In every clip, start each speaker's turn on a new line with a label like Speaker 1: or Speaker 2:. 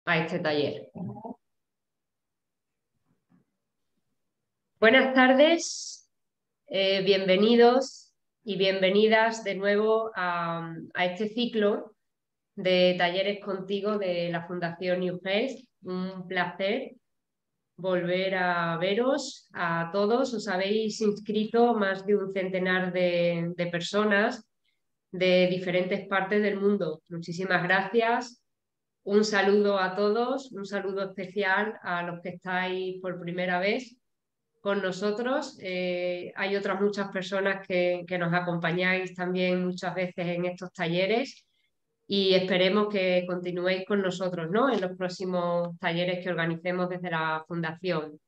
Speaker 1: a este taller. Buenas tardes, bienvenidos y bienvenidas de nuevo a este ciclo de talleres contigo de la Fundación New Health. Un placer volver a veros a todos. Os habéis inscrito más de un centenar de personas de diferentes partes del mundo. Muchísimas gracias. Un saludo a todos, un saludo especial a los que estáis por primera vez con nosotros. Hay otras muchas personas que nos acompañáis también muchas veces en estos talleres y esperemos que continuéis con nosotros, ¿no?, en los próximos talleres que organicemos desde la Fundación.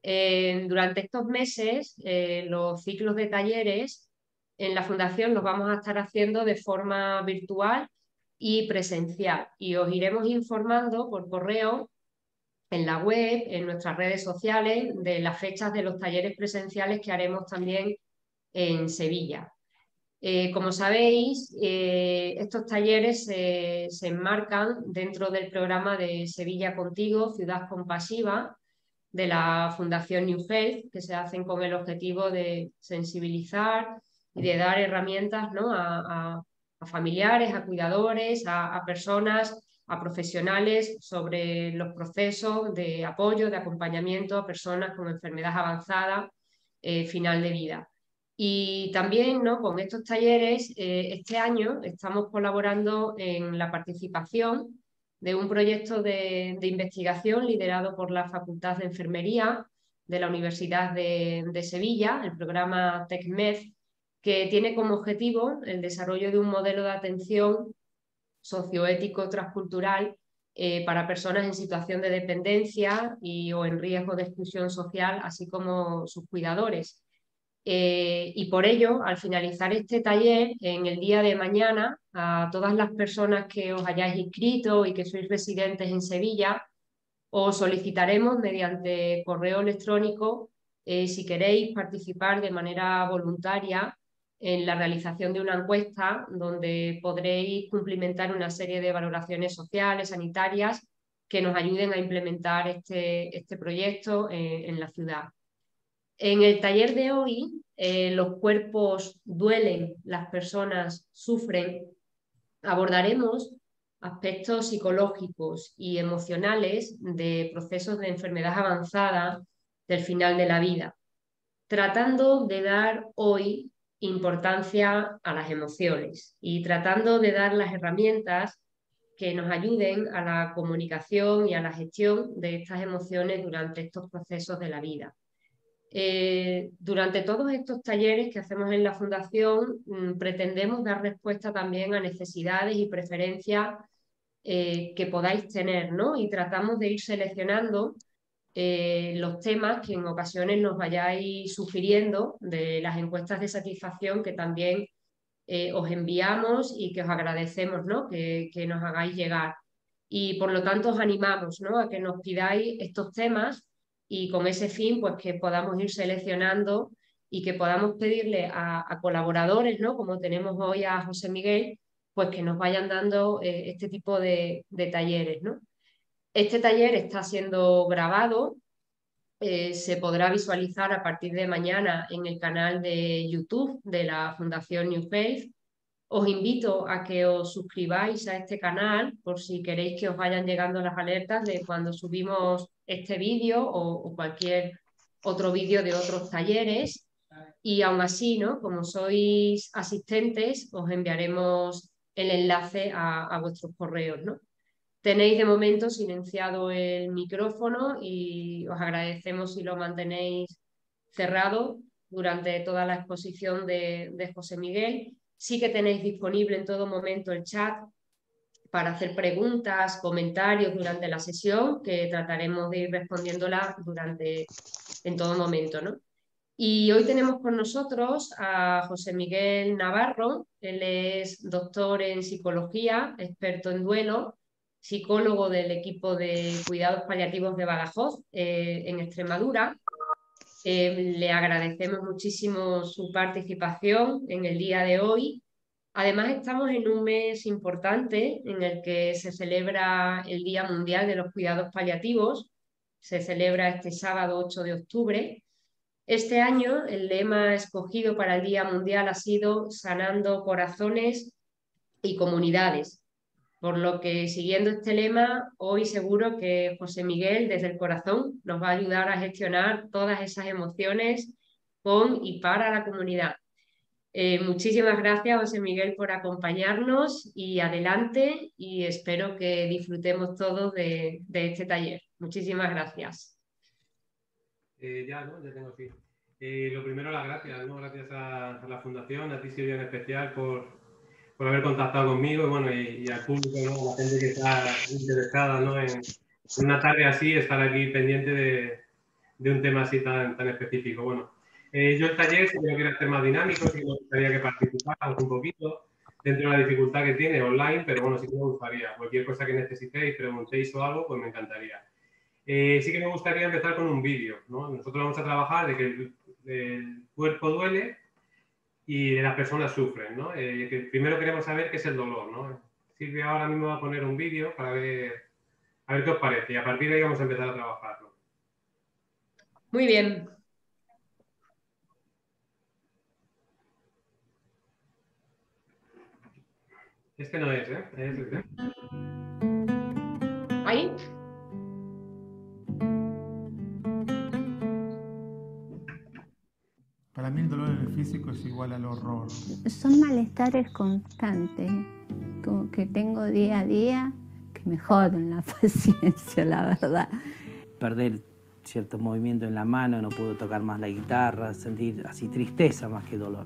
Speaker 1: Durante estos meses, los ciclos de talleres en la Fundación los vamos a estar haciendo de forma virtual y presencial, y os iremos informando por correo en la web, en nuestras redes sociales, de las fechas de los talleres presenciales que haremos también en Sevilla. Como sabéis, estos talleres se enmarcan dentro del programa de Sevilla Contigo, Ciudad Compasiva, de la Fundación New Health, que se hacen con el objetivo de sensibilizar y de dar herramientas, ¿no?, a familiares, a cuidadores, a personas, a profesionales sobre los procesos de apoyo, de acompañamiento a personas con enfermedad avanzada, final de vida. Y también, ¿no?, con estos talleres, este año estamos colaborando en la participación de un proyecto de investigación liderado por la Facultad de Enfermería de la Universidad de Sevilla, el programa TECMED, que tiene como objetivo el desarrollo de un modelo de atención socioético transcultural para personas en situación de dependencia o en riesgo de exclusión social, así como sus cuidadores. Y por ello, al finalizar este taller, en el día de mañana, a todas las personas que os hayáis inscrito y que sois residentes en Sevilla, os solicitaremos mediante correo electrónico si queréis participar de manera voluntaria en la realización de una encuesta donde podréis cumplimentar una serie de valoraciones sociales, sanitarias, que nos ayuden a implementar este proyecto en la ciudad. En el taller de hoy, los cuerpos duelen, las personas sufren, abordaremos aspectos psicológicos y emocionales de procesos de enfermedad avanzada del final de la vida, tratando de dar hoy importancia a las emociones y tratando de dar las herramientas que nos ayuden a la comunicación y a la gestión de estas emociones durante estos procesos de la vida. Durante todos estos talleres que hacemos en la Fundación, pretendemos dar respuesta también a necesidades y preferencias que podáis tener, ¿no? Y tratamos de ir seleccionando los temas que en ocasiones nos vayáis sugiriendo de las encuestas de satisfacción que también os enviamos y que os agradecemos, ¿no?, que nos hagáis llegar. Y por lo tanto os animamos, ¿no?, a que nos pidáis estos temas y con ese fin pues que podamos ir seleccionando y que podamos pedirle a colaboradores, ¿no?, como tenemos hoy a José Miguel, pues que nos vayan dando este tipo de talleres, ¿no? Este taller está siendo grabado, se podrá visualizar a partir de mañana en el canal de YouTube de la Fundación New Faith. Os invito a que os suscribáis a este canal por si queréis que os vayan llegando las alertas de cuando subimos este vídeo o cualquier otro vídeo de otros talleres. Y aún así, ¿no?, como sois asistentes, os enviaremos el enlace a vuestros correos, ¿no? Tenéis de momento silenciado el micrófono y os agradecemos si lo mantenéis cerrado durante toda la exposición de José Miguel. Sí que tenéis disponible en todo momento el chat para hacer preguntas, comentarios durante la sesión, que trataremos de ir respondiéndolas en todo momento, ¿no? Y hoy tenemos con nosotros a José Miguel Navarro. Él es doctor en psicología, experto en duelo, psicólogo del equipo de cuidados paliativos de Badajoz, en Extremadura. Le agradecemos muchísimo su participación en el día de hoy Además, estamos en un mes importante en el que se celebra el Día Mundial de los Cuidados Paliativos. Se celebra este sábado 8 de octubre. Este año el lema escogido para el Día Mundial ha sido Sanando corazones y comunidades. Por lo que, siguiendo este lema, hoy seguro que José Miguel, desde el corazón, nos va a ayudar a gestionar todas esas emociones con y para la comunidad. Muchísimas gracias, José Miguel, por acompañarnos y adelante, y espero que disfrutemos todos de este taller. Muchísimas gracias.
Speaker 2: Ya tengo aquí. Lo primero, las gracias, ¿no? Gracias a la Fundación, a ti, Silvia, en especial, por haber contactado conmigo, y bueno, y al público, ¿no? A la gente que está interesada, ¿no? En una tarde así, estar aquí pendiente de un tema así tan específico. Bueno, yo el taller, si lo quiero hacer más dinámico, sí que me gustaría que participáramos un poquito dentro de la dificultad que tiene online, pero bueno, sí que me gustaría. Cualquier cosa que necesitéis, preguntéis o algo, pues me encantaría. Sí que me gustaría empezar con un vídeo, ¿no? Nosotros vamos a trabajar de que el cuerpo duele y las personas sufren, ¿no? Que primero queremos saber qué es el dolor, ¿no? Silvia ahora mismo va a poner un vídeo para ver, a ver qué os parece, y a partir de ahí vamos a empezar a trabajarlo.
Speaker 1: Muy bien.
Speaker 2: Este no es, ¿eh? Es este.
Speaker 1: ¿Ahí?
Speaker 3: Para mí el dolor en el físico es igual al horror.
Speaker 4: Son malestares constantes, como que tengo día a día, que me joden la paciencia, la verdad.
Speaker 5: Perder ciertos movimientos en la mano, no puedo tocar más la guitarra, sentir así tristeza más que dolor.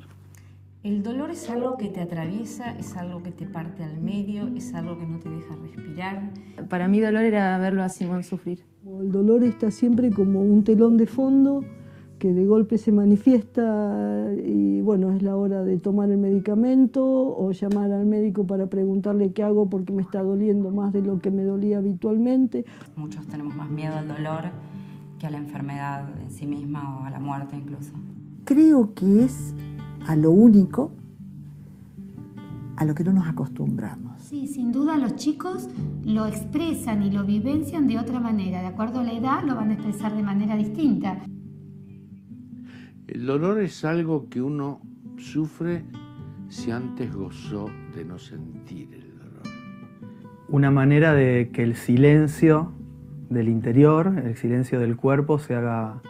Speaker 6: El dolor es algo que te atraviesa, es algo que te parte al medio, es algo que no te deja respirar.
Speaker 7: Para mí dolor era verlo a Simón sufrir.
Speaker 8: El dolor está siempre como un telón de fondo que de golpe se manifiesta y bueno, es la hora de tomar el medicamento o llamar al médico para preguntarle qué hago porque me está doliendo más de lo que me dolía habitualmente.
Speaker 6: Muchos tenemos más miedo al dolor que a la enfermedad en sí misma o a la muerte incluso.
Speaker 9: Creo que es a lo único a lo que no nos acostumbramos.
Speaker 10: Sí, sin duda los chicos lo expresan y lo vivencian de otra manera. De acuerdo a la edad lo van a expresar de manera distinta.
Speaker 11: El dolor es algo que uno sufre si antes gozó de no sentir el dolor.
Speaker 12: Una manera de que el silencio del interior, el silencio del cuerpo se haga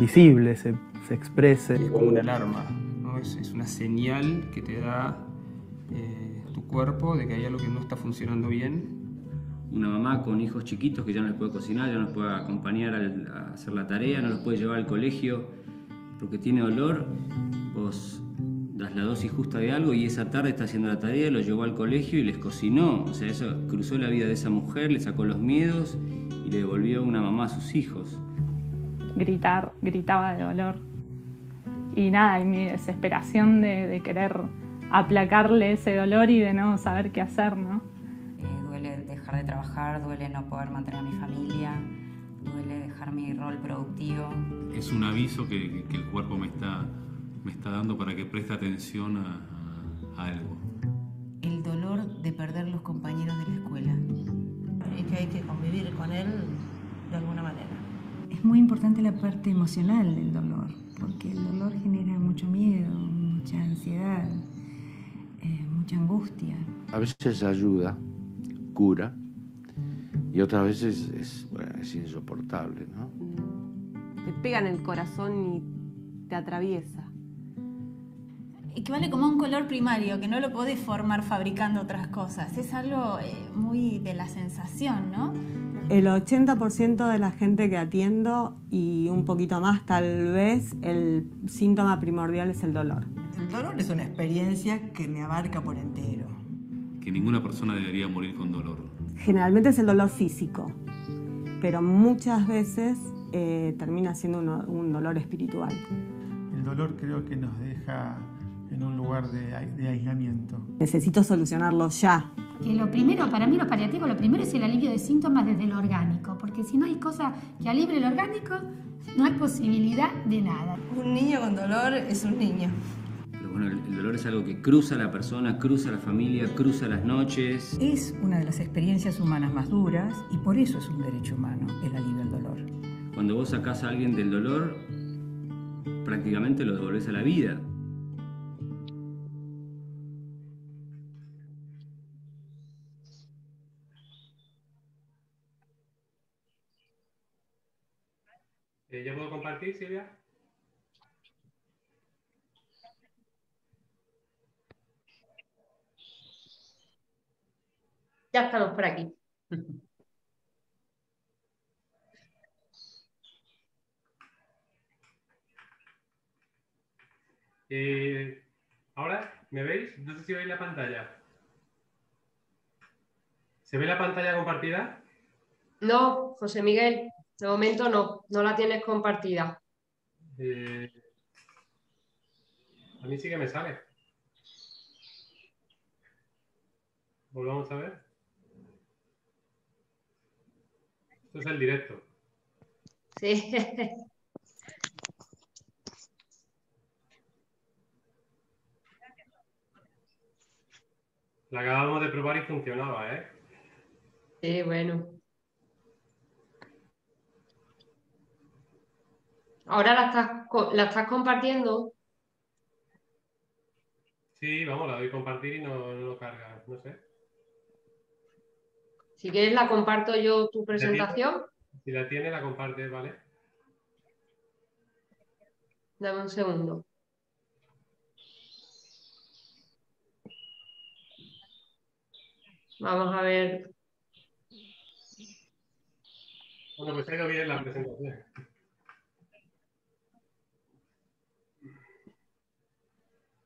Speaker 12: visible, se exprese.
Speaker 13: Es como una alarma, ¿no? Es una señal que te da tu cuerpo de que hay algo que no está funcionando bien.
Speaker 14: Una mamá con hijos chiquitos que ya no les puede cocinar, ya no les puede acompañar a hacer la tarea, no los puede llevar al colegio porque tiene dolor, vos das la dosis justa de algo y esa tarde está haciendo la tarea, lo llevó al colegio y les cocinó. O sea, eso cruzó la vida de esa mujer, le sacó los miedos y le devolvió una mamá a sus hijos.
Speaker 15: Gritaba de dolor. Y nada, y mi desesperación de querer aplacarle ese dolor y de no saber qué hacer, ¿no?
Speaker 6: Duele dejar de trabajar, duele no poder mantener a mi familia, duele dejar mi rol productivo.
Speaker 16: Es un aviso que el cuerpo me está dando para que preste atención a algo.
Speaker 6: El dolor de perder los compañeros de la escuela.
Speaker 17: Es que hay que convivir con él de alguna manera.
Speaker 18: Es muy importante la parte emocional del dolor, porque el dolor genera mucho miedo, mucha ansiedad, mucha angustia.
Speaker 11: A veces ayuda, cura, y otras veces es insoportable, ¿no?
Speaker 19: Te pega en el corazón y te atraviesa.
Speaker 20: Equivale como a un color primario, que no lo podés formar fabricando otras cosas. Es algo muy de la sensación, ¿no?
Speaker 21: El 80% de la gente que atiendo, y un poquito más tal vez, el síntoma primordial es el dolor.
Speaker 17: El dolor es una experiencia que me abarca por entero.
Speaker 16: Que ninguna persona debería morir con dolor.
Speaker 21: Generalmente es el dolor físico, pero muchas veces termina siendo un dolor espiritual.
Speaker 3: El dolor creo que nos deja en un lugar de aislamiento.
Speaker 21: Necesito solucionarlo ya.
Speaker 10: Que lo primero, para mí los paliativos, lo primero es el alivio de síntomas desde lo orgánico, porque si no hay cosa que alivie lo orgánico, no hay posibilidad de nada.
Speaker 17: Un niño con dolor es un niño.
Speaker 14: Pero Bueno, el dolor es algo que cruza a la persona, cruza a la familia, cruza las noches.
Speaker 18: Es una de las experiencias humanas más duras y por eso es un derecho humano el alivio al dolor.
Speaker 14: Cuando vos sacás a alguien del dolor, prácticamente lo devolvés a la vida.
Speaker 2: ¿Ya puedo compartir, Silvia?
Speaker 1: Ya estamos por aquí.
Speaker 2: ¿Ahora me veis? No sé si veis la pantalla. ¿Se ve la pantalla compartida?
Speaker 1: No, José Miguel, de momento no la tienes compartida.
Speaker 2: A mí sí que me sale. Volvamos a ver. Esto es el directo.
Speaker 1: Sí.
Speaker 2: La acabamos de probar y funcionaba, ¿eh?
Speaker 1: Sí, bueno. Ahora la estás compartiendo.
Speaker 2: Sí, vamos, la doy a compartir y no lo carga, no sé.
Speaker 1: Si quieres la comparto yo tu presentación.
Speaker 2: Si la tiene, la comparte, ¿vale?
Speaker 1: Dame un segundo. Vamos a ver.
Speaker 2: Bueno, pues ha ido bien la presentación.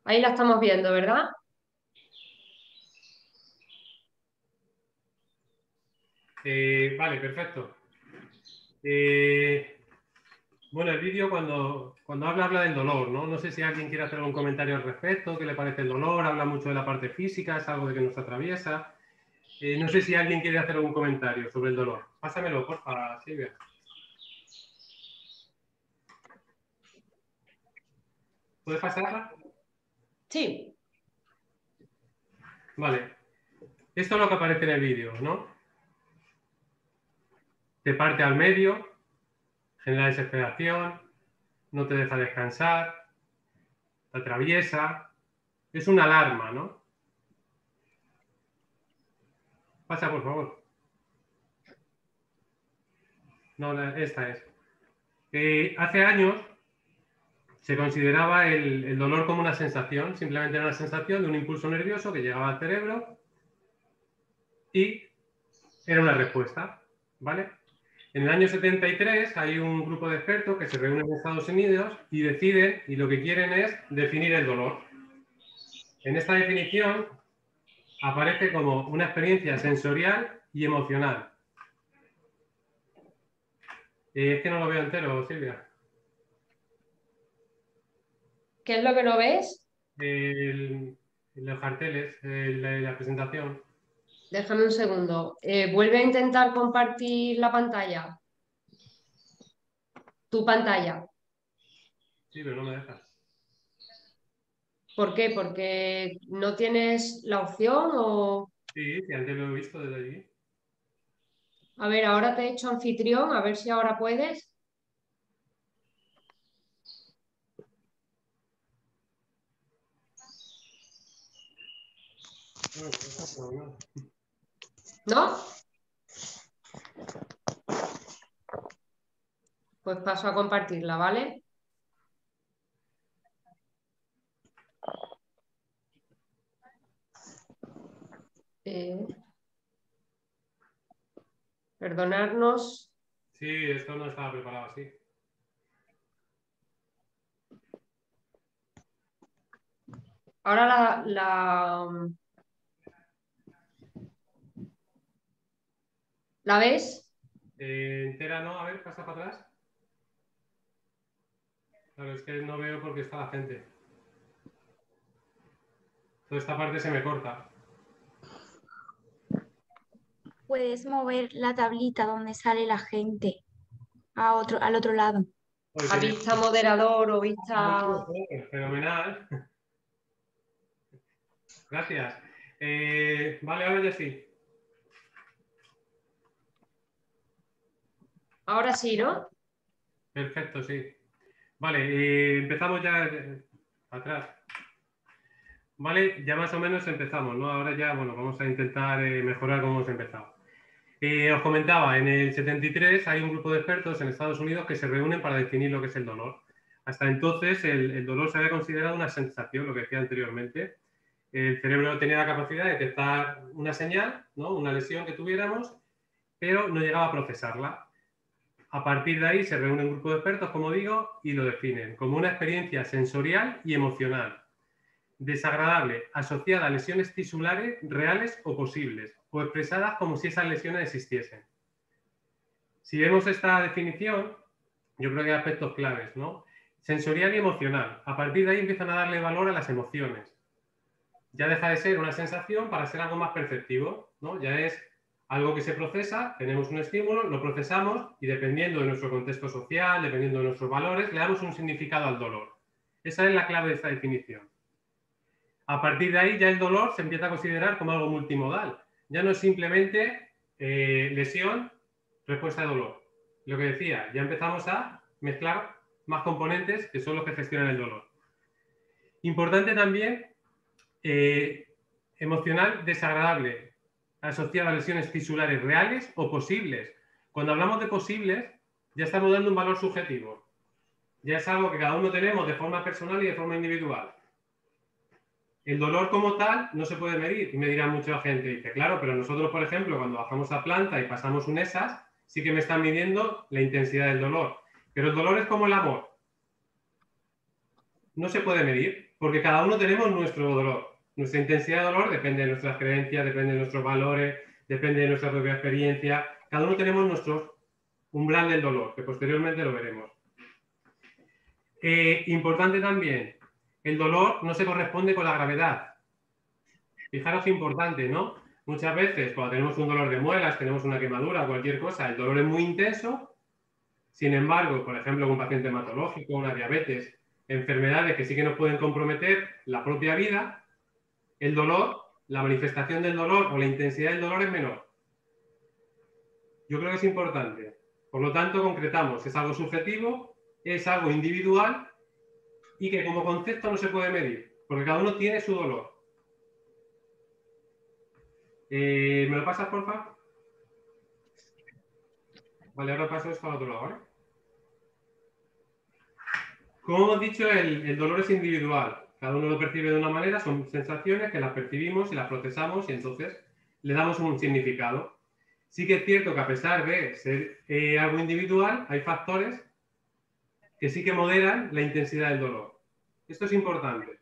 Speaker 1: Ahí la estamos viendo, ¿verdad?
Speaker 2: Vale, perfecto. Bueno, el vídeo cuando habla del dolor, ¿no? No sé si alguien quiere hacer algún comentario al respecto, qué le parece el dolor, habla mucho de la parte física, es algo de que nos atraviesa. No sé si alguien quiere hacer algún comentario sobre el dolor. Pásamelo, por favor, Silvia. ¿Puedes pasarla?
Speaker 1: Sí.
Speaker 2: Vale. Esto es lo que aparece en el vídeo, ¿no? Te parte al medio, genera desesperación, no te deja descansar, te atraviesa. Es una alarma, ¿no? Pasa, por favor. No, esta es. Hace años se consideraba el dolor como una sensación, simplemente era una sensación de un impulso nervioso que llegaba al cerebro y era una respuesta, ¿vale? En el año 73 hay un grupo de expertos que se reúnen en Estados Unidos y deciden, y lo que quieren es definir el dolor. En esta definición aparece como una experiencia sensorial y emocional. Es que no lo veo entero, Silvia.
Speaker 1: ¿Qué es lo que no ves?
Speaker 2: Los carteles, la presentación.
Speaker 1: Déjame un segundo. Vuelve a intentar compartir la pantalla. Tu pantalla.
Speaker 2: Sí, pero no me deja.
Speaker 1: ¿Por qué? ¿Porque no tienes la opción o...?
Speaker 2: Sí, antes lo he visto desde allí.
Speaker 1: A ver, ahora te he hecho anfitrión, a ver si ahora puedes. ¿No? Pues paso a compartirla, ¿vale? Perdonadnos.
Speaker 2: Sí, esto no estaba preparado así.
Speaker 1: Ahora ¿la ves?
Speaker 2: Entera no, a ver, pasa para atrás. Claro, es que no veo porque está la gente. Toda esta parte se me corta.
Speaker 22: Puedes mover la tablita donde sale la gente al otro lado.
Speaker 1: A vista moderador o vista...
Speaker 2: Fenomenal. Gracias. Vale, ahora ya sí.
Speaker 1: Ahora sí, ¿no?
Speaker 2: Perfecto, sí. Vale, empezamos ya atrás. Vale, ya más o menos empezamos, ¿no? Ahora ya, bueno, vamos a intentar mejorar como hemos empezado. Os comentaba, en el 73 hay un grupo de expertos en Estados Unidos que se reúnen para definir lo que es el dolor. Hasta entonces el dolor se había considerado una sensación, lo que decía anteriormente. El cerebro tenía la capacidad de detectar una señal, ¿no? Una lesión que tuviéramos, pero no llegaba a procesarla. A partir de ahí se reúne un grupo de expertos, como digo, y lo definen como una experiencia sensorial y emocional, desagradable, asociada a lesiones tisulares reales o posibles, o expresadas como si esas lesiones existiesen. Si vemos esta definición, yo creo que hay aspectos claves, ¿no? Sensorial y emocional. A partir de ahí empiezan a darle valor a las emociones. Ya deja de ser una sensación para ser algo más perceptivo, ¿no? Ya es algo que se procesa, tenemos un estímulo, lo procesamos y dependiendo de nuestro contexto social, dependiendo de nuestros valores, le damos un significado al dolor. Esa es la clave de esta definición. A partir de ahí ya el dolor se empieza a considerar como algo multimodal. Ya no es simplemente lesión, respuesta de dolor. Lo que decía, ya empezamos a mezclar más componentes que son los que gestionan el dolor. Importante también, emocional desagradable, asociado a lesiones tisulares reales o posibles. Cuando hablamos de posibles, ya estamos dando un valor subjetivo. Ya es algo que cada uno tenemos de forma personal y de forma individual. El dolor como tal no se puede medir. Y me dirá mucha gente, dice, claro, pero nosotros, por ejemplo, cuando bajamos a planta y pasamos un ESAS, sí que me están midiendo la intensidad del dolor. Pero el dolor es como el amor. No se puede medir, porque cada uno tenemos nuestro dolor. Nuestra intensidad de dolor depende de nuestras creencias, depende de nuestros valores, depende de nuestra propia experiencia. Cada uno tenemos nuestro umbral del dolor, que posteriormente lo veremos. Importante también, el dolor no se corresponde con la gravedad. Fijaros qué importante, ¿no? Muchas veces cuando tenemos un dolor de muelas, tenemos una quemadura, cualquier cosa, el dolor es muy intenso. Sin embargo, por ejemplo, un paciente hematológico, una diabetes, enfermedades que sí que nos pueden comprometer la propia vida, el dolor, la manifestación del dolor o la intensidad del dolor es menor. Yo creo que es importante. Por lo tanto, concretamos, es algo subjetivo, es algo individual y que como concepto no se puede medir, porque cada uno tiene su dolor. ¿Me lo pasas, por favor? Vale, ahora paso esto al otro lado, ¿vale? Como hemos dicho, el dolor es individual. Cada uno lo percibe de una manera, son sensaciones que las percibimos y las procesamos y entonces le damos un significado. Sí que es cierto que a pesar de ser algo individual, hay factores que sí que moderan la intensidad del dolor. Esto es importante.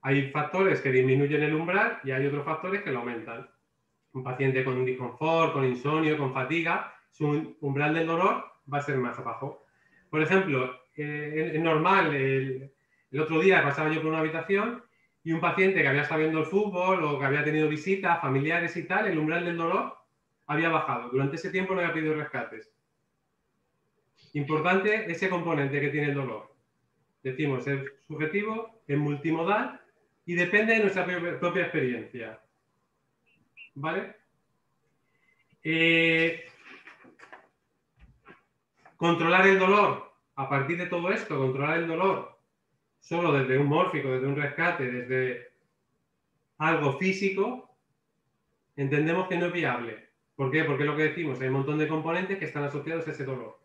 Speaker 2: Hay factores que disminuyen el umbral y hay otros factores que lo aumentan. Un paciente con disconfort, con insomnio, con fatiga, su umbral del dolor va a ser más bajo. Por ejemplo, es normal, el otro día pasaba yo por una habitación y un paciente que había estado viendo el fútbol o que había tenido visitas familiares y tal, el umbral del dolor había bajado. Durante ese tiempo no había pedido rescates. Importante ese componente que tiene el dolor. Decimos, es subjetivo, es multimodal y depende de nuestra propia experiencia. ¿Vale? Controlar el dolor. A partir de todo esto, controlar el dolor solo desde un mórfico, desde un rescate, desde algo físico, entendemos que no es viable. ¿Por qué? Porque lo que decimos, hay un montón de componentes que están asociados a ese dolor.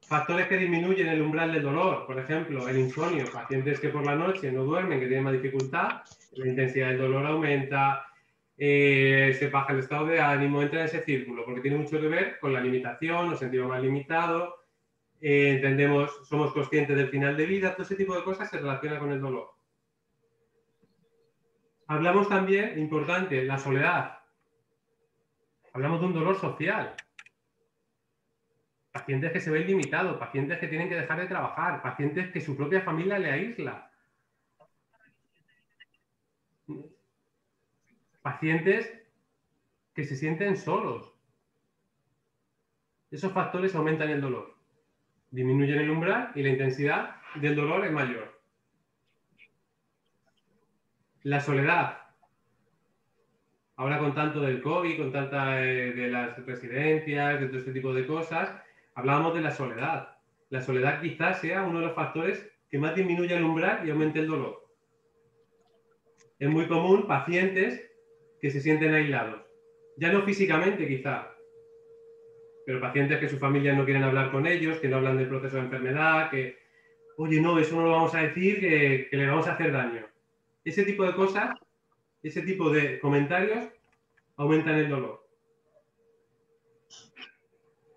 Speaker 2: Factores que disminuyen el umbral del dolor, por ejemplo, el insomnio, pacientes que por la noche no duermen, que tienen más dificultad, la intensidad del dolor aumenta, se baja el estado de ánimo, entra en ese círculo, porque tiene mucho que ver con la limitación, nos sentimos más limitados, entendemos, somos conscientes del final de vida, todo ese tipo de cosas se relaciona con el dolor. Hablamos también, importante, la soledad. Hablamos de un dolor social. Pacientes que se ven limitados, pacientes que tienen que dejar de trabajar, pacientes que su propia familia le aísla. Pacientes que se sienten solos. Esos factores aumentan el dolor, disminuyen el umbral y la intensidad del dolor es mayor. La soledad. Ahora con tanto del COVID, con tanta de las residencias, de todo este tipo de cosas, hablábamos de la soledad. La soledad quizás sea uno de los factores que más disminuye el umbral y aumente el dolor. Es muy común pacientes que se sienten aislados. Ya no físicamente quizá, pero pacientes que sus familias no quieren hablar con ellos, que no hablan del proceso de enfermedad, que, oye, no, eso no lo vamos a decir, que le vamos a hacer daño. Ese tipo de cosas, ese tipo de comentarios aumentan el dolor.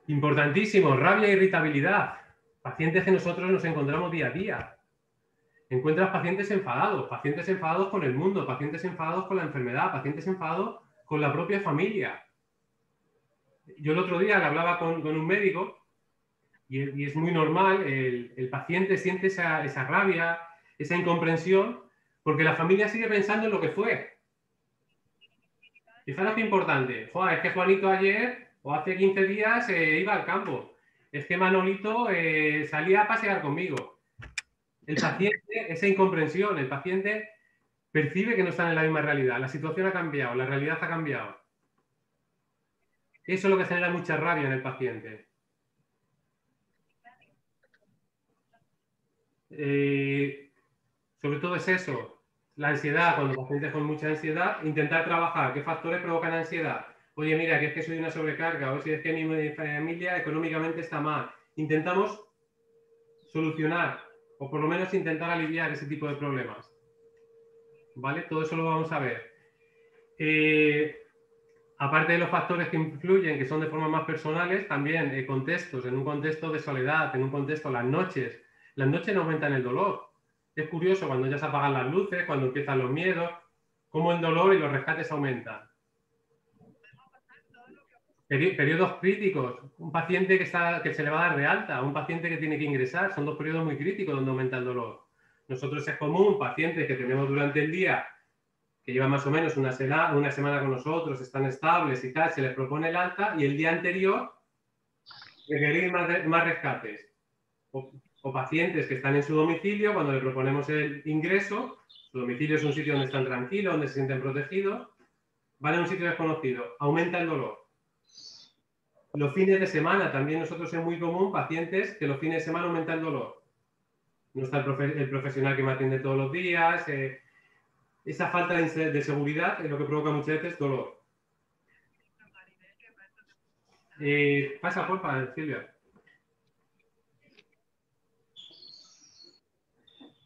Speaker 2: Importantísimo, rabia e irritabilidad. Pacientes que nosotros nos encontramos día a día. Encuentras pacientes enfadados con el mundo, pacientes enfadados con la enfermedad, pacientes enfadados con la propia familia. Yo el otro día le hablaba con un médico y es muy normal, el paciente siente esa rabia, esa incomprensión, porque la familia sigue pensando en lo que fue. Fijaros qué importante. Joder, es que Juanito ayer o hace 15 días iba al campo. Es que Manolito salía a pasear conmigo. El paciente, esa incomprensión, el paciente percibe que no están en la misma realidad. La situación ha cambiado, la realidad ha cambiado. Eso es lo que genera mucha rabia en el paciente. Sobre todo es eso, la ansiedad, cuando pacientes con mucha ansiedad, intentar trabajar qué factores provocan ansiedad. Oye, mira, que es que soy una sobrecarga, o si es que mi familia económicamente está mal. Intentamos solucionar, o por lo menos intentar aliviar ese tipo de problemas. ¿Vale? Todo eso lo vamos a ver. Aparte de los factores que influyen, que son de forma más personales, también contextos, en un contexto de soledad, en un contexto, las noches no aumentan el dolor. Es curioso cuando ya se apagan las luces, cuando empiezan los miedos, cómo el dolor y los rescates aumentan. Periodos críticos, un paciente que se le va a dar de alta, un paciente que tiene que ingresar, son dos periodos muy críticos donde aumenta el dolor. Nosotros es común, pacientes que tenemos durante el día, que llevan más o menos una semana con nosotros, están estables y tal, se les propone el alta y el día anterior requerir más rescates. O pacientes que están en su domicilio, cuando le proponemos el ingreso, su domicilio es un sitio donde están tranquilos, donde se sienten protegidos, van a un sitio desconocido, aumenta el dolor. Los fines de semana, también nosotros es muy común pacientes que los fines de semana aumenta el dolor. No está el profesional que me atiende todos los días. Esa falta de seguridad es lo que provoca muchas veces dolor. Pasa, porfa, Silvia.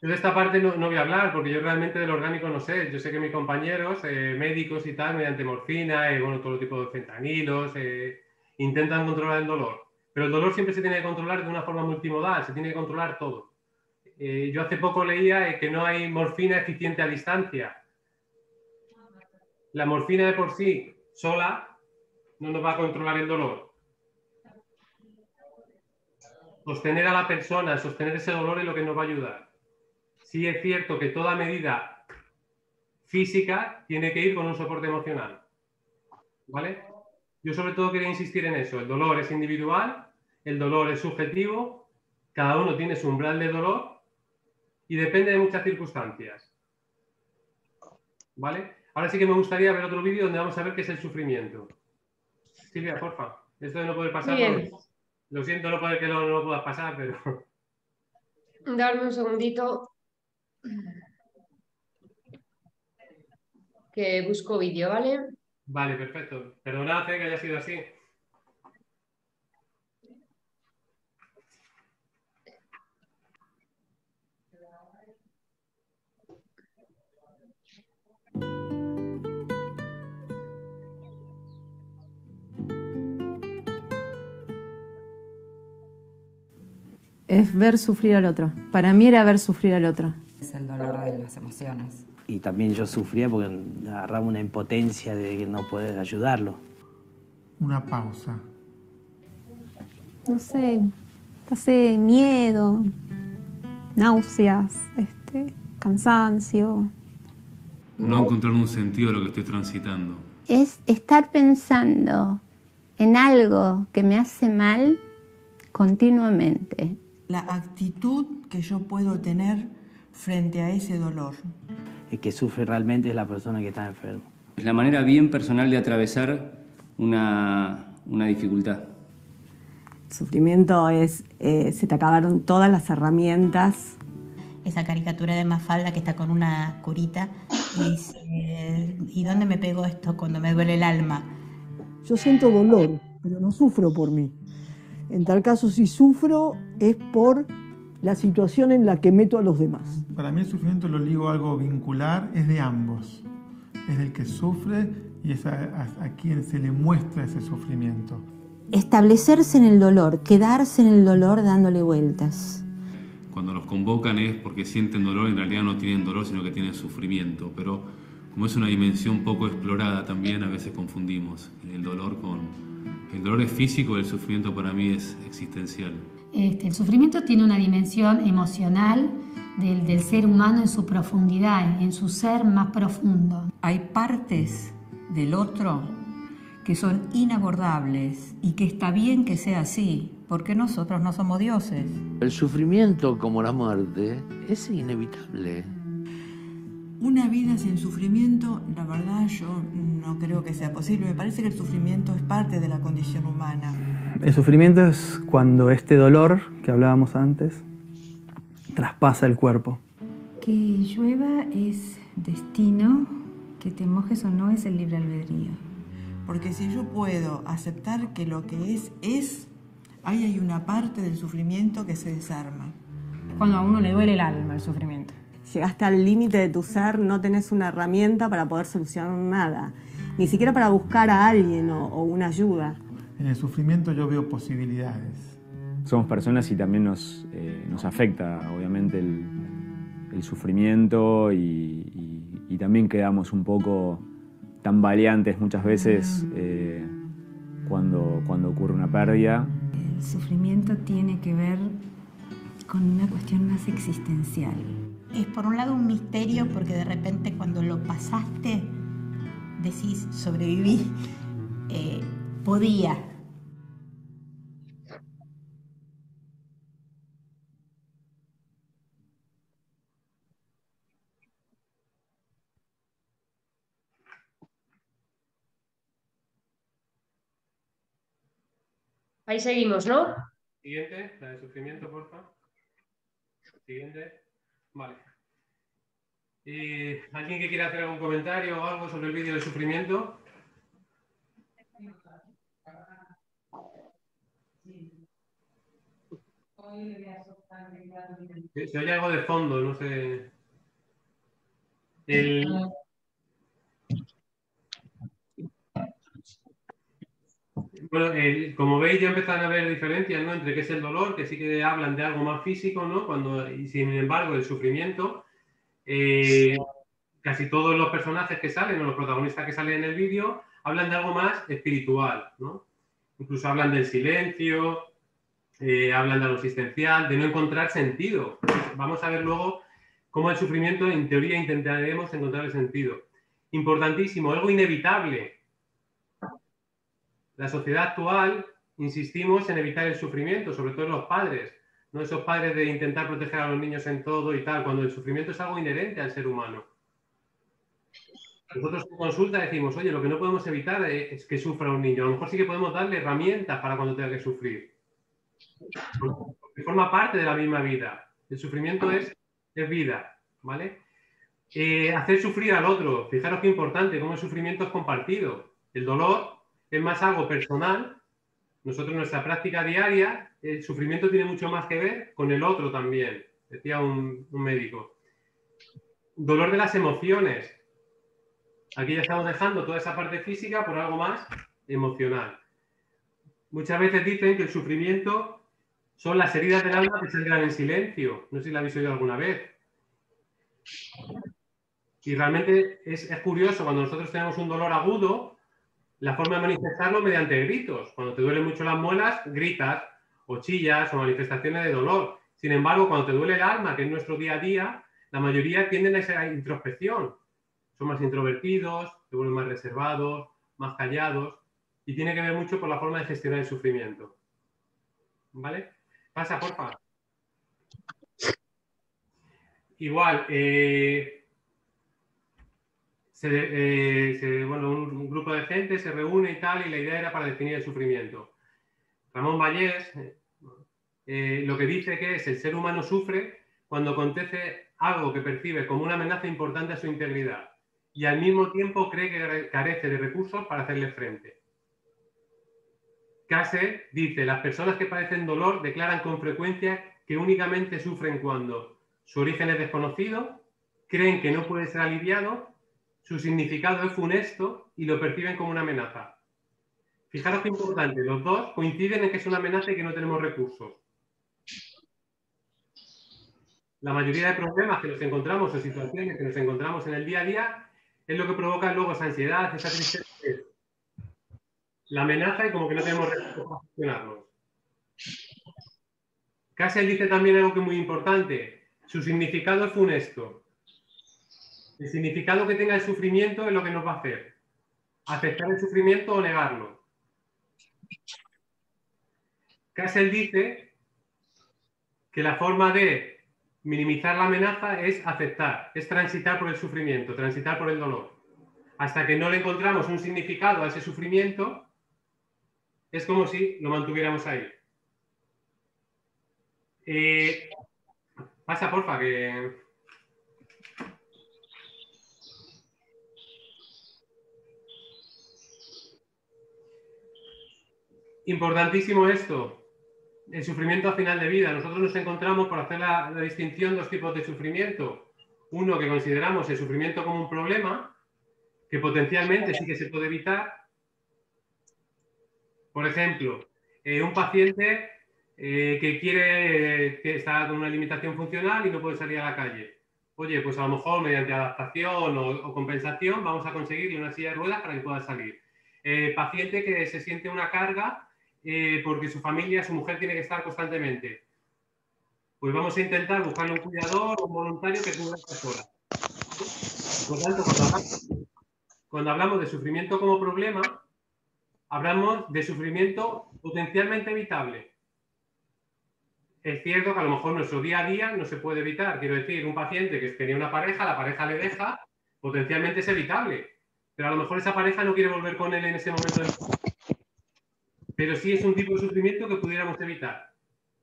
Speaker 2: Yo de esta parte no voy a hablar, porque yo realmente del orgánico no sé. Yo sé que mis compañeros, médicos y tal, mediante morfina, bueno, todo tipo de fentanilos, intentan controlar el dolor. Pero el dolor siempre se tiene que controlar de una forma multimodal, se tiene que controlar todo. Yo hace poco leía que no hay morfina eficiente a distancia. La morfina de por sí, sola, no nos va a controlar el dolor. Sostener a la persona, sostener ese dolor es lo que nos va a ayudar. Sí es cierto que toda medida física tiene que ir con un soporte emocional. ¿Vale? Yo sobre todo quería insistir en eso. El dolor es individual, el dolor es subjetivo, cada uno tiene su umbral de dolor y depende de muchas circunstancias. ¿Vale? Ahora sí que me gustaría ver otro vídeo donde vamos a ver qué es el sufrimiento. Silvia, porfa. Esto de no poder pasar. Lo siento, no poder que no lo puedas pasar, pero...
Speaker 1: Dame un segundito. Que busco vídeo, ¿vale?
Speaker 2: Vale, perfecto. Perdonad que haya sido así.
Speaker 7: Es ver sufrir al otro. Para mí era ver sufrir al otro.
Speaker 6: Es el dolor de las emociones.
Speaker 4: Y también yo sufría porque agarraba una impotencia de que no poder ayudarlo.
Speaker 3: Una pausa.
Speaker 5: No sé, pasé miedo, náuseas, cansancio.
Speaker 16: No encontrar un sentido a lo que estoy transitando.
Speaker 5: Es estar pensando en algo que me hace mal continuamente.
Speaker 9: La actitud que yo puedo tener
Speaker 17: frente a ese dolor.
Speaker 4: El que sufre realmente es la persona que está enferma.
Speaker 14: Es la manera bien personal de atravesar una dificultad.
Speaker 21: Sufrimiento es, se te acabaron todas las herramientas.
Speaker 8: Esa caricatura de Mafalda que está con una curita y dice, ¿y dónde me pego esto cuando me duele el alma?
Speaker 12: Yo siento dolor, pero no sufro por mí. En tal caso, si sufro, es por la situación en la que meto a los demás.
Speaker 3: Para mí el sufrimiento lo ligo a algo vincular, es de ambos. Es del que sufre y es a quien se le muestra ese sufrimiento.
Speaker 23: Establecerse en el dolor, quedarse en el dolor dándole vueltas.
Speaker 16: Cuando los convocan es porque sienten dolor, en realidad no tienen dolor, sino que tienen sufrimiento. Pero como es una dimensión poco explorada también, a veces confundimos el dolor con... El dolor es físico, el sufrimiento para mí es existencial.
Speaker 10: El sufrimiento tiene una dimensión emocional del ser humano en su profundidad, en su ser más profundo.
Speaker 18: Hay partes del otro que son inabordables y que está bien que sea así, porque nosotros no somos dioses.
Speaker 11: El sufrimiento, como la muerte, es inevitable.
Speaker 17: Una vida sin sufrimiento, la verdad yo no creo que sea posible. Me parece que el sufrimiento es parte de la condición humana.
Speaker 24: El sufrimiento es cuando este dolor que hablábamos antes traspasa el cuerpo.
Speaker 18: Que llueva es destino, que te mojes o no es el libre albedrío.
Speaker 17: Porque si yo puedo aceptar que lo que es, ahí hay una parte del sufrimiento que se desarma.
Speaker 7: Cuando a uno le duele el alma el sufrimiento.
Speaker 21: Llegaste al límite de tu ser, no tenés una herramienta para poder solucionar nada. Ni siquiera para buscar a alguien o una ayuda.
Speaker 3: En el sufrimiento yo veo posibilidades.
Speaker 25: Somos personas y también nos afecta, obviamente, el sufrimiento y también quedamos un poco tambaleantes muchas veces cuando ocurre una pérdida.
Speaker 18: El sufrimiento tiene que ver con una cuestión más existencial.
Speaker 8: Es por un lado un misterio porque de repente cuando lo pasaste decís sobreviví, podía.
Speaker 1: Ahí seguimos, ¿no?
Speaker 2: Siguiente, la de sufrimiento, por favor. Siguiente. Vale. ¿Alguien que quiera hacer algún comentario o algo sobre el vídeo de sufrimiento? Se oye algo de fondo, no sé. Bueno, como veis ya empiezan a haber diferencias, ¿no? Entre qué es el dolor, que sí que hablan de algo más físico, ¿no? Y sin embargo el sufrimiento, casi todos los personajes que salen o los protagonistas que salen en el vídeo hablan de algo más espiritual, ¿no? Incluso hablan del silencio, hablan de algo existencial, de no encontrar sentido. Vamos a ver luego cómo el sufrimiento, en teoría, intentaremos encontrar el sentido. Importantísimo, algo inevitable. La sociedad actual, insistimos en evitar el sufrimiento, sobre todo los padres, ¿no? Esos padres de intentar proteger a los niños en todo y tal, cuando el sufrimiento es algo inherente al ser humano. Nosotros en consulta decimos, oye, lo que no podemos evitar es que sufra un niño. A lo mejor sí que podemos darle herramientas para cuando tenga que sufrir. Porque forma parte de la misma vida. El sufrimiento es vida, ¿vale? Hacer sufrir al otro. Fijaros qué importante, cómo el sufrimiento es compartido. El dolor es más algo personal. Nosotros en nuestra práctica diaria, el sufrimiento tiene mucho más que ver con el otro también, decía un médico. Dolor de las emociones. Aquí ya estamos dejando toda esa parte física por algo más emocional. Muchas veces dicen que el sufrimiento son las heridas del alma que sangran en silencio. No sé si la habéis oído alguna vez. Y realmente es curioso, cuando nosotros tenemos un dolor agudo, la forma de manifestarlo mediante gritos. Cuando te duelen mucho las muelas, gritas o chillas o manifestaciones de dolor. Sin embargo, cuando te duele el alma, que es nuestro día a día, la mayoría tienden a esa introspección. Son más introvertidos, se vuelven más reservados, más callados. Y tiene que ver mucho con la forma de gestionar el sufrimiento. ¿Vale? Pasa, porfa. igual, bueno, un grupo de gente se reúne y tal, y la idea era para definir el sufrimiento. Ramón Vallés lo que dice que es el ser humano sufre cuando acontece algo que percibe como una amenaza importante a su integridad y al mismo tiempo cree que carece de recursos para hacerle frente. Case dice, las personas que padecen dolor declaran con frecuencia que únicamente sufren cuando su origen es desconocido, creen que no puede ser aliviado, su significado es funesto y lo perciben como una amenaza. Fijaros qué importante, los dos coinciden en que es una amenaza y que no tenemos recursos. La mayoría de problemas que nos encontramos o situaciones que nos encontramos en el día a día es lo que provoca luego esa ansiedad, esa tristeza. La amenaza y como que no tenemos recursos para gestionarlos. Castle dice también algo que es muy importante. Su significado es funesto. El significado que tenga el sufrimiento es lo que nos va a hacer. Aceptar el sufrimiento o negarlo. Castle dice que la forma de minimizar la amenaza es aceptar, es transitar por el sufrimiento, transitar por el dolor. Hasta que no le encontramos un significado a ese sufrimiento, es como si lo mantuviéramos ahí. Pasa, porfa, que... Importantísimo esto. El sufrimiento a final de vida. Nosotros nos encontramos, por hacer la distinción, dos tipos de sufrimiento. Uno que consideramos el sufrimiento como un problema, que potencialmente sí que se puede evitar. Por ejemplo, un paciente que está con una limitación funcional y no puede salir a la calle. Oye, pues a lo mejor mediante adaptación o compensación vamos a conseguirle una silla de ruedas para que pueda salir. Paciente que se siente una carga porque su familia, su mujer tiene que estar constantemente. Pues vamos a intentar buscarle un cuidador o un voluntario que cubra estas horas. Por tanto, cuando hablamos de sufrimiento como problema, hablamos de sufrimiento potencialmente evitable. Es cierto que a lo mejor nuestro día a día no se puede evitar. Quiero decir, un paciente que tenía una pareja, la pareja le deja, potencialmente es evitable. Pero a lo mejor esa pareja no quiere volver con él en ese momento. Pero sí es un tipo de sufrimiento que pudiéramos evitar.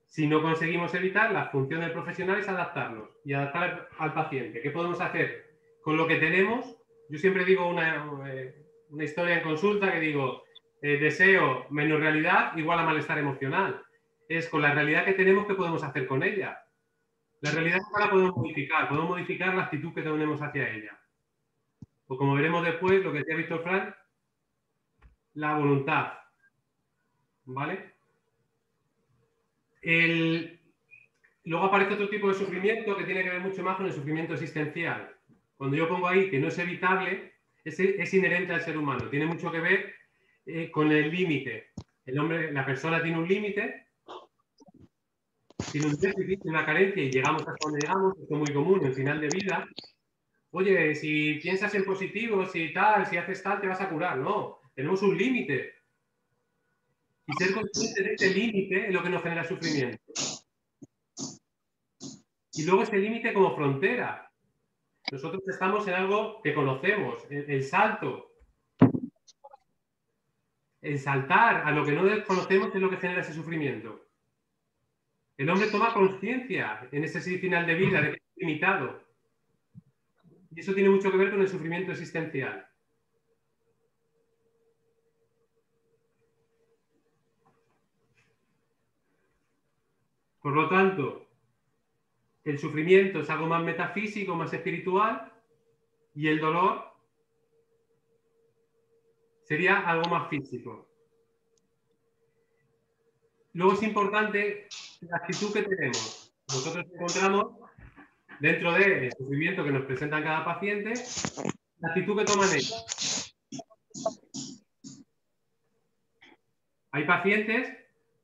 Speaker 2: Si no conseguimos evitar, la función del profesional es adaptarnos y adaptar al paciente. ¿Qué podemos hacer con lo que tenemos? Yo siempre digo una historia en consulta que digo, deseo menos realidad igual a malestar emocional. Es con la realidad que tenemos, ¿qué podemos hacer con ella? La realidad la podemos modificar la actitud que tenemos hacia ella. O como veremos después, lo que decía Víctor Frank, la voluntad. ¿Vale? Luego aparece otro tipo de sufrimiento que tiene que ver mucho más con el sufrimiento existencial. Cuando yo pongo ahí que no es evitable, es inherente al ser humano. Tiene mucho que ver con el límite. La persona tiene un límite, tiene un déficit, una carencia y llegamos hasta donde llegamos. Esto es muy común en final de vida. Oye, si piensas en positivo, si haces tal, te vas a curar. No, tenemos un límite. Y ser consciente de este límite es lo que nos genera sufrimiento. Y luego este límite como frontera. Nosotros estamos en algo que conocemos, el salto. El saltar a lo que no desconocemos es lo que genera ese sufrimiento. El hombre toma conciencia en ese final de vida de que es limitado. Y eso tiene mucho que ver con el sufrimiento existencial. Por lo tanto, el sufrimiento es algo más metafísico, más espiritual, y el dolor sería algo más físico. Luego es importante la actitud que tenemos. Nosotros encontramos, dentro del sufrimiento que nos presenta cada paciente, la actitud que toman ellos. Hay pacientes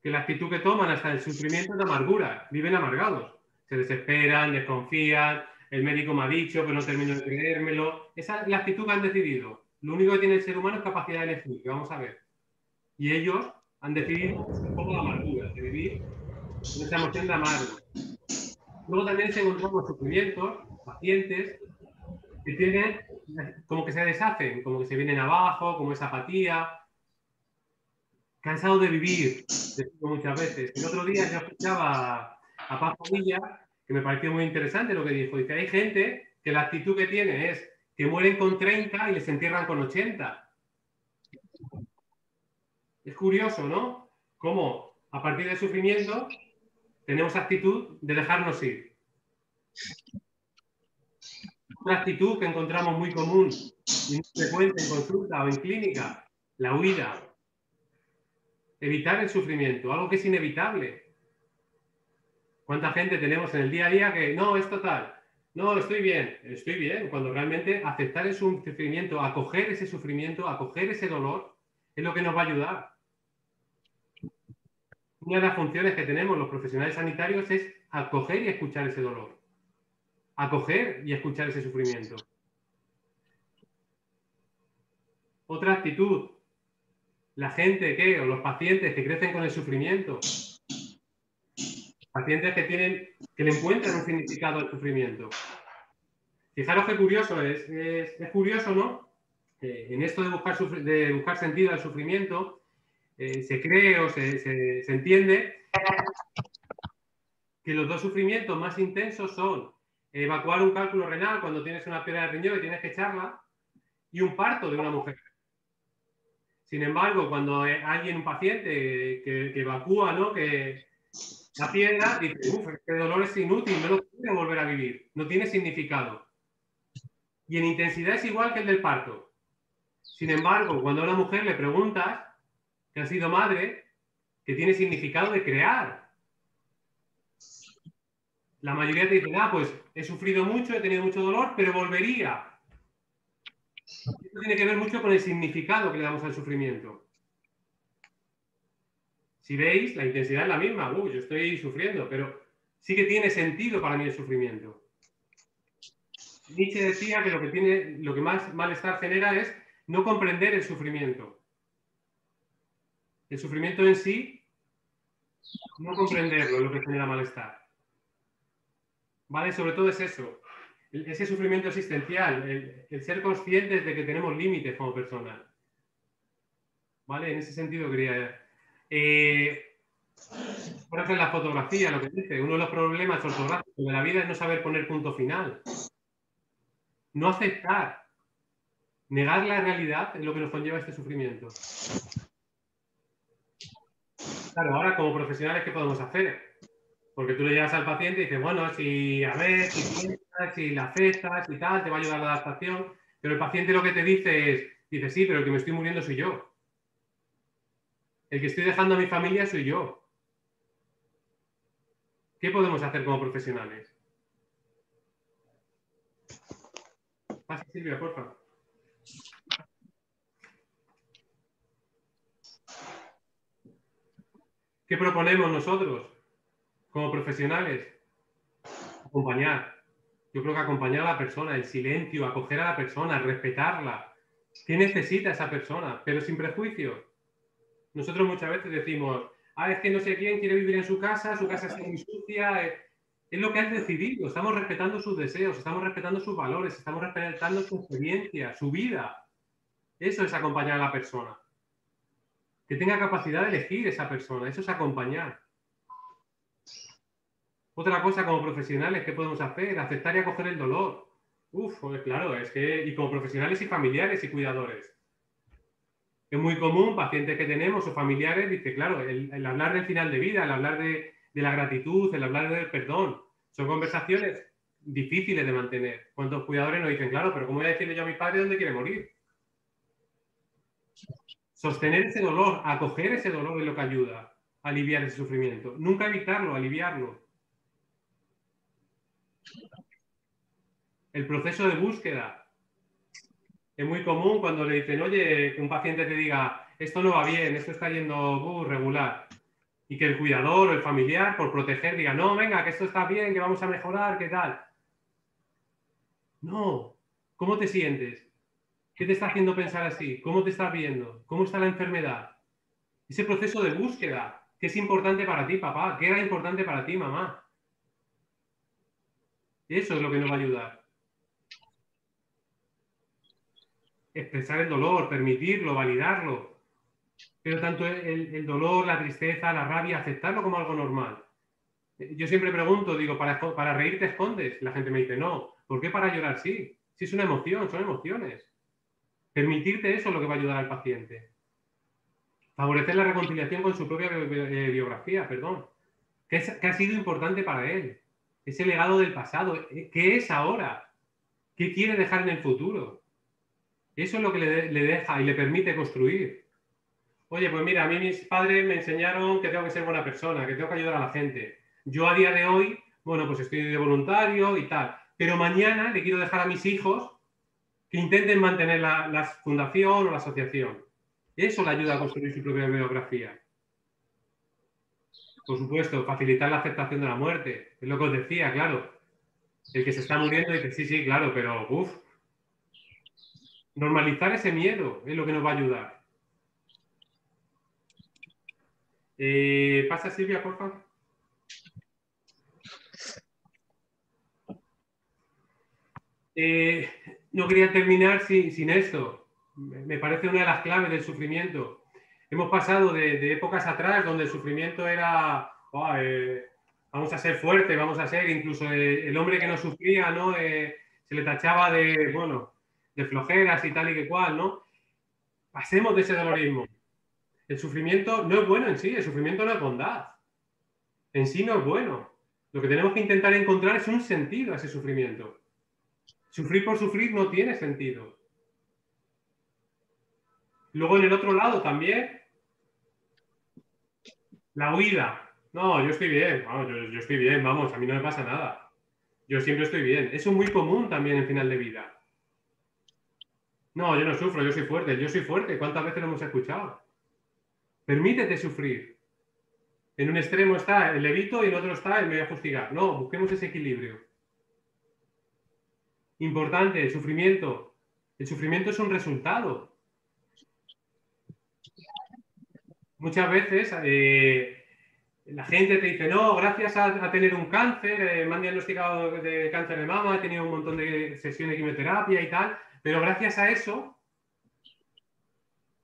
Speaker 2: que la actitud que toman hasta el sufrimiento es de amargura, viven amargados. Se desesperan, desconfían, el médico me ha dicho, pero no termino de creérmelo. Esa es la actitud que han decidido. Lo único que tiene el ser humano es capacidad de elegir, que vamos a ver. Y ellos han decidido un poco de amargura, de vivir con esa emoción de amargo. Luego también se encontramos sufrimientos, pacientes que tienen, como que se deshacen, como que se vienen abajo, como esa apatía, cansado de vivir, decimos muchas veces. El otro día yo escuchaba a Paz Padilla, que me pareció muy interesante lo que dijo. Dice, hay gente que la actitud que tiene es que mueren con 30 y les entierran con 80. Es curioso, ¿no? Cómo a partir del sufrimiento tenemos actitud de dejarnos ir. Una actitud que encontramos muy común y muy frecuente en consulta o en clínica, la huida. Evitar el sufrimiento, algo que es inevitable. ¿Cuánta gente tenemos en el día a día que no, es total, no, estoy bien, cuando realmente aceptar el sufrimiento, acoger ese sufrimiento, acoger ese dolor, es lo que nos va a ayudar. Una de las funciones que tenemos los profesionales sanitarios es acoger y escuchar ese dolor. Acoger y escuchar ese sufrimiento. Otra actitud, la gente o los pacientes que crecen con el sufrimiento. Pacientes que le encuentran un significado al sufrimiento. Fijaros qué curioso es curioso, ¿no? En esto de buscar sentido al sufrimiento, se cree o se entiende que los dos sufrimientos más intensos son evacuar un cálculo renal cuando tienes una piedra de riñón y tienes que echarla, y un parto de una mujer. Sin embargo, cuando alguien, un paciente que evacúa, ¿no? Que la piedra, dice, este dolor es inútil, no lo quiero volver a vivir, no tiene significado. Y en intensidad es igual que el del parto. Sin embargo, cuando a una mujer le preguntas que ha sido madre, que tiene significado de crear. La mayoría te dicen, pues he sufrido mucho, he tenido mucho dolor, pero volvería. Esto tiene que ver mucho con el significado que le damos al sufrimiento. Si veis, la intensidad es la misma. Yo estoy sufriendo, pero sí que tiene sentido para mí el sufrimiento. Nietzsche decía que lo que más malestar genera es no comprender el sufrimiento. El sufrimiento en sí, no comprenderlo es lo que genera malestar. ¿Vale? Sobre todo es eso. Ese sufrimiento existencial, el ser conscientes de que tenemos límites como personas. ¿Vale? En ese sentido quería... por ejemplo, en la fotografía, lo que dice, uno de los problemas ortográficos de la vida es no saber poner punto final. No aceptar. Negar la realidad es lo que nos conlleva este sufrimiento. Claro, ahora como profesionales, ¿qué podemos hacer? Porque tú le llegas al paciente y dices, bueno, si piensas, si la aceptas y tal, te va a ayudar la adaptación. Pero el paciente lo que te dice sí, pero el que me estoy muriendo soy yo. El que estoy dejando a mi familia soy yo. ¿Qué podemos hacer como profesionales? Pasa, Silvia, por favor. ¿Qué proponemos nosotros como profesionales? Acompañar. Yo creo que acompañar a la persona, el silencio, acoger a la persona, respetarla. ¿Qué necesita esa persona? Pero sin prejuicios. Nosotros muchas veces decimos, es que no sé quién quiere vivir en su casa está muy sucia. Es lo que has decidido. Estamos respetando sus deseos, estamos respetando sus valores, estamos respetando su experiencia, su vida. Eso es acompañar a la persona. Que tenga capacidad de elegir esa persona. Eso es acompañar. Otra cosa como profesionales, ¿qué podemos hacer? Aceptar y acoger el dolor. Pues claro, y como profesionales y familiares y cuidadores. Es muy común, pacientes que tenemos o familiares, dice, claro, el hablar del final de vida, el hablar de la gratitud, el hablar del perdón, son conversaciones difíciles de mantener. ¿Cuántos cuidadores nos dicen, claro, pero cómo voy a decirle yo a mi padre dónde quiere morir? Sostener ese dolor, acoger ese dolor es lo que ayuda a aliviar ese sufrimiento. Nunca evitarlo, aliviarlo. El proceso de búsqueda. Es muy común cuando le dicen, oye, que un paciente te diga, esto no va bien, esto está yendo regular. Y que el cuidador o el familiar, por proteger, diga, no, venga, que esto está bien, que vamos a mejorar, ¿qué tal? No. ¿Cómo te sientes? ¿Qué te está haciendo pensar así? ¿Cómo te estás viendo? ¿Cómo está la enfermedad? Ese proceso de búsqueda, ¿qué es importante para ti, papá? ¿Qué era importante para ti, mamá? Eso es lo que nos va a ayudar. Expresar el dolor, permitirlo, validarlo. Pero tanto el dolor, la tristeza, la rabia, aceptarlo como algo normal. Yo siempre pregunto, digo, ¿para reír te escondes? La gente me dice, no. ¿Por qué para llorar sí? Si es una emoción, son emociones. Permitirte eso es lo que va a ayudar al paciente. Favorecer la reconciliación con su propia biografía, perdón. ¿Qué ha sido importante para él? Ese legado del pasado. ¿Qué es ahora? ¿Qué quiere dejar en el futuro? Eso es lo que le deja y le permite construir. Oye, pues mira, a mí mis padres me enseñaron que tengo que ser buena persona, que tengo que ayudar a la gente. Yo a día de hoy, bueno, pues estoy de voluntario y tal. Pero mañana le quiero dejar a mis hijos que intenten mantener la fundación o la asociación. Eso le ayuda a construir su propia biografía. Por supuesto, facilitar la aceptación de la muerte. Es lo que os decía, claro. El que se está muriendo dice, sí, sí, claro, pero uff. Normalizar ese miedo es lo que nos va a ayudar. Pasa Silvia, por favor. No quería terminar sin esto. Me parece una de las claves del sufrimiento. Hemos pasado de épocas atrás donde el sufrimiento era vamos a ser fuertes, vamos a ser, incluso el hombre que no sufría, ¿no? Se le tachaba de flojeras y tal y que cual, ¿no? Pasemos de ese dolorismo. El sufrimiento no es bueno en sí, el sufrimiento no es bondad. En sí no es bueno. Lo que tenemos que intentar encontrar es un sentido a ese sufrimiento. Sufrir por sufrir no tiene sentido. Luego en el otro lado también, la huida. No, yo estoy bien, vamos, yo estoy bien, vamos, a mí no me pasa nada. Yo siempre estoy bien. Eso es muy común también en final de vida. No, yo no sufro, yo soy fuerte. Yo soy fuerte. ¿Cuántas veces lo hemos escuchado? Permítete sufrir. En un extremo está el evito y en otro está el me voy a fustigar. No, busquemos ese equilibrio. Importante, el sufrimiento. El sufrimiento es un resultado. Muchas veces la gente te dice, no, gracias a tener un cáncer, me han diagnosticado de cáncer de mama, he tenido un montón de sesiones de quimioterapia y tal, pero gracias a eso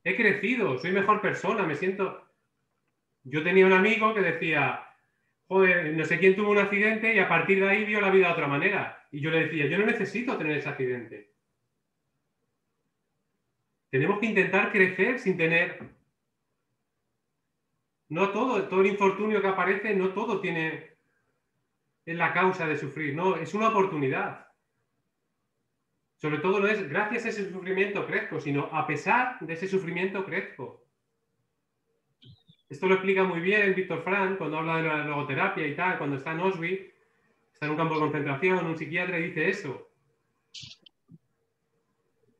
Speaker 2: he crecido, soy mejor persona, me siento... Yo tenía un amigo que decía, joder, no sé quién tuvo un accidente y a partir de ahí vio la vida de otra manera. Y yo le decía, yo no necesito tener ese accidente. Tenemos que intentar crecer sin tener... No todo el infortunio que aparece, no todo es la causa de sufrir, no, es una oportunidad. Sobre todo no es gracias a ese sufrimiento crezco, sino a pesar de ese sufrimiento crezco. Esto lo explica muy bien Víctor Frank cuando habla de la logoterapia y tal, cuando está en Auschwitz, está en un campo de concentración, un psiquiatra dice eso.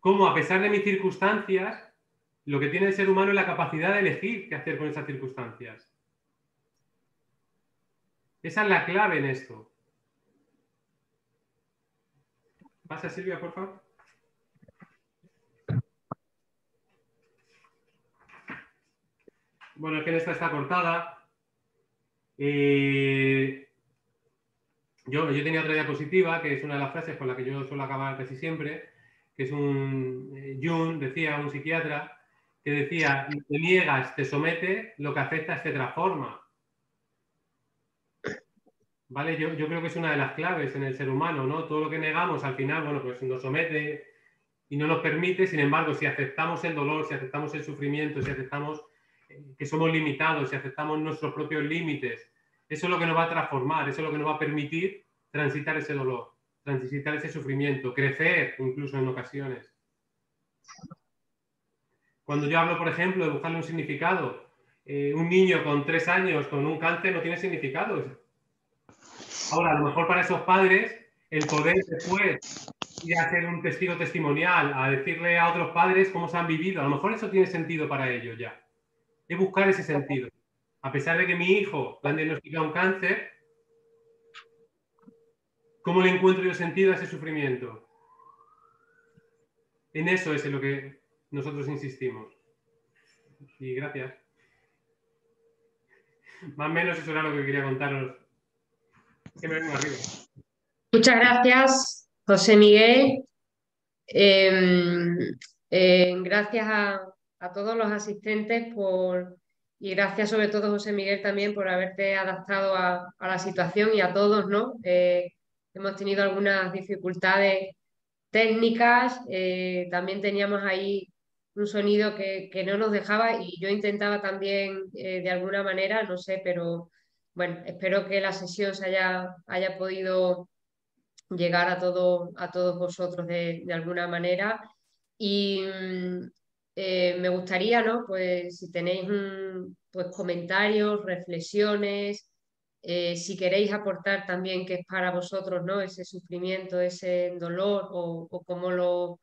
Speaker 2: Cómo a pesar de mis circunstancias, lo que tiene el ser humano es la capacidad de elegir qué hacer con esas circunstancias. Esa es la clave en esto. Pasa Silvia, por favor. Bueno, es que en esta está cortada. Yo tenía otra diapositiva, que es una de las frases con la que yo suelo acabar casi siempre, que es Jung decía, un psiquiatra, que decía, te niegas, te somete, lo que aceptas te transforma. ¿Vale? Yo creo que es una de las claves en el ser humano, ¿no? Todo lo que negamos al final, bueno, pues nos somete y no nos permite, sin embargo, si aceptamos el dolor, si aceptamos el sufrimiento, si aceptamos que somos limitados, si aceptamos nuestros propios límites, eso es lo que nos va a transformar, eso es lo que nos va a permitir transitar ese dolor, transitar ese sufrimiento, crecer incluso en ocasiones. Cuando yo hablo, por ejemplo, de buscarle un significado, un niño con 3 años con un cáncer no tiene significado. Ahora, a lo mejor para esos padres, el poder después ir a hacer un testigo testimonial, a decirle a otros padres cómo se han vivido, a lo mejor eso tiene sentido para ellos ya. Es buscar ese sentido. A pesar de que mi hijo le han diagnosticado un cáncer, ¿cómo le encuentro yo sentido a ese sufrimiento? En eso es en lo que nosotros insistimos. Y gracias. Más o menos eso era lo que quería contaros. Que me vengo arriba.
Speaker 1: Muchas gracias, José Miguel. Gracias a todos los asistentes y gracias sobre todo, José Miguel, también por haberte adaptado a la situación y a todos, ¿no? Hemos tenido algunas dificultades técnicas, también teníamos ahí un sonido que no nos dejaba y yo intentaba también de alguna manera, no sé, pero bueno, espero que la sesión haya podido llegar a todos vosotros de alguna manera. Y me gustaría, ¿no? Pues si tenéis pues, comentarios, reflexiones, si queréis aportar también qué es para vosotros, ¿no? Ese sufrimiento, ese dolor o cómo lo